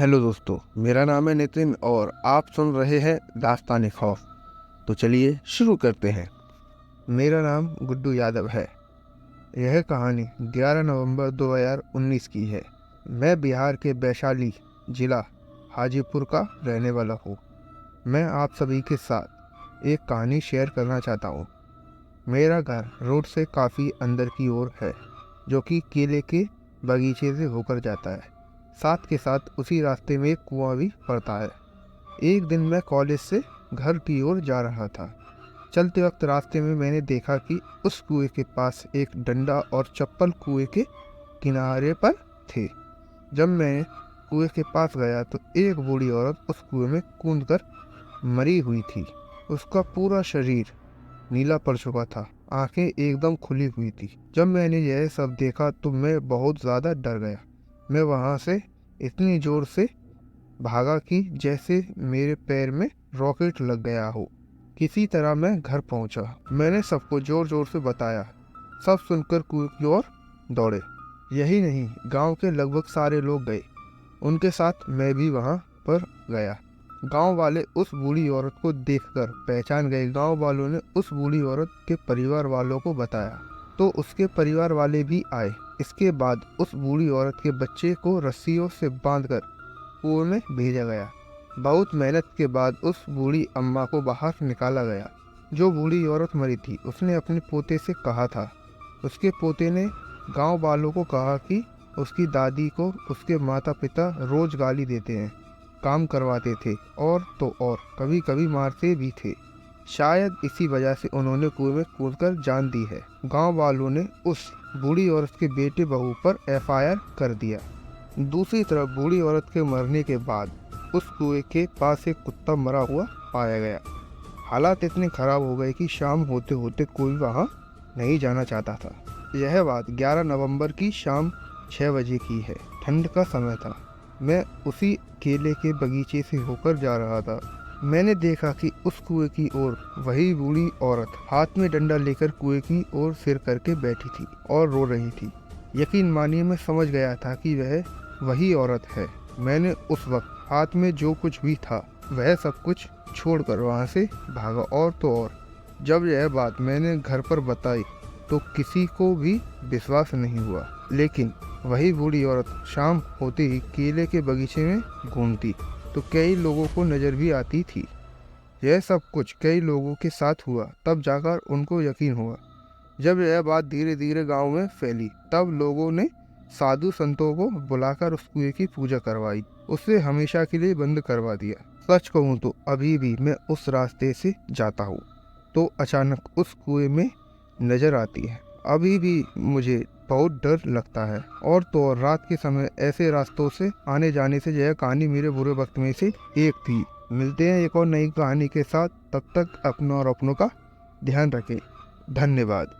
Hello दोस्तों, मेरा नाम है नितिन और आप सुन रहे हैं दास्तान खौफ। तो चलिए शुरू करते हैं। मेरा नाम गुड्डू यादव है। यह कहानी 11 नवंबर 2019 की है। मैं बिहार के वैशाली जिला हाजीपुर का रहने वाला हूँ। मैं आप सभी के साथ एक कहानी शेयर करना चाहता हूँ। मेरा घर रोड से काफ़ी अंदर की ओर है, जो कि केले के बगीचे से होकर जाता है। साथ के साथ उसी रास्ते में एक कुआं भी पड़ता है। एक दिन मैं कॉलेज से घर की ओर जा रहा था। चलते वक्त रास्ते में मैंने देखा कि उस कुएं के पास एक डंडा और चप्पल कुएं के किनारे पर थे। जब मैं कुएं के पास गया तो एक बूढ़ी औरत उस कुएं में कूदकर मरी हुई थी। उसका पूरा शरीर नीला पड़ चुका था, आंखें एकदम खुली हुई थी। जब मैंने यह सब देखा तो मैं बहुत ज़्यादा डर गया। मैं वहाँ से इतनी जोर से भागा कि जैसे मेरे पैर में रॉकेट लग गया हो। किसी तरह मैं घर पहुँचा। मैंने सबको जोर जोर से बताया। सब सुनकर कुएं की ओर दौड़े। यही नहीं, गांव के लगभग सारे लोग गए। उनके साथ मैं भी वहां पर गया। गांव वाले उस बूढ़ी औरत को देखकर पहचान गए। गांव वालों ने उस बूढ़ी औरत के परिवार वालों को बताया तो उसके परिवार वाले भी आए। इसके बाद उस बूढ़ी औरत के बच्चे को रस्सियों से बांधकर कुएं में भेजा गया। बहुत मेहनत के बाद उस बूढ़ी अम्मा को बाहर निकाला गया। जो बूढ़ी औरत मरी थी उसने अपने पोते से कहा था। उसके पोते ने गांव वालों को कहा कि उसकी दादी को उसके माता पिता रोज गाली देते हैं, काम करवाते थे और तो और कभी कभी मारते भी थे। शायद इसी वजह से उन्होंने कुएं में कूदकर जान दी है। गांव वालों ने उस बूढ़ी औरत के बेटे बहू पर एफआईआर कर दिया। दूसरी तरफ बूढ़ी औरत के मरने के बाद उस कुएं के पास एक कुत्ता मरा हुआ पाया गया। हालात इतने खराब हो गए कि शाम होते होते कोई वहां नहीं जाना चाहता था। यह बात 11 नवंबर की शाम 6 बजे की है। ठंड का समय था। मैं उसी केले के बगीचे से होकर जा रहा था। मैंने देखा कि उस कुएं की ओर वही बूढ़ी औरत हाथ में डंडा लेकर कुएं की ओर सिर करके बैठी थी और रो रही थी। यकीन मानिए, मैं समझ गया था कि वह वही औरत है। मैंने उस वक्त हाथ में जो कुछ भी था वह सब कुछ छोड़कर वहां से भागा। और तो और जब यह बात मैंने घर पर बताई तो किसी को भी विश्वास नहीं हुआ। लेकिन वही बूढ़ी औरत शाम होते ही केले के बगीचे में घूमती तो कई लोगों को नज़र भी आती थी। यह सब कुछ कई लोगों के साथ हुआ, तब जाकर उनको यकीन हुआ। जब यह बात धीरे धीरे गांव में फैली तब लोगों ने साधु संतों को बुलाकर उस कुएं की पूजा करवाई। उसे हमेशा के लिए बंद करवा दिया। सच कहूँ तो अभी भी मैं उस रास्ते से जाता हूँ तो अचानक उस कुएं में नजर आती है। अभी भी मुझे बहुत डर लगता है। और तो और रात के समय ऐसे रास्तों से आने जाने से यह कहानी मेरे बुरे वक्त में से एक थी। मिलते हैं एक और नई कहानी के साथ। तब तक अपना और अपनों का ध्यान रखें। धन्यवाद।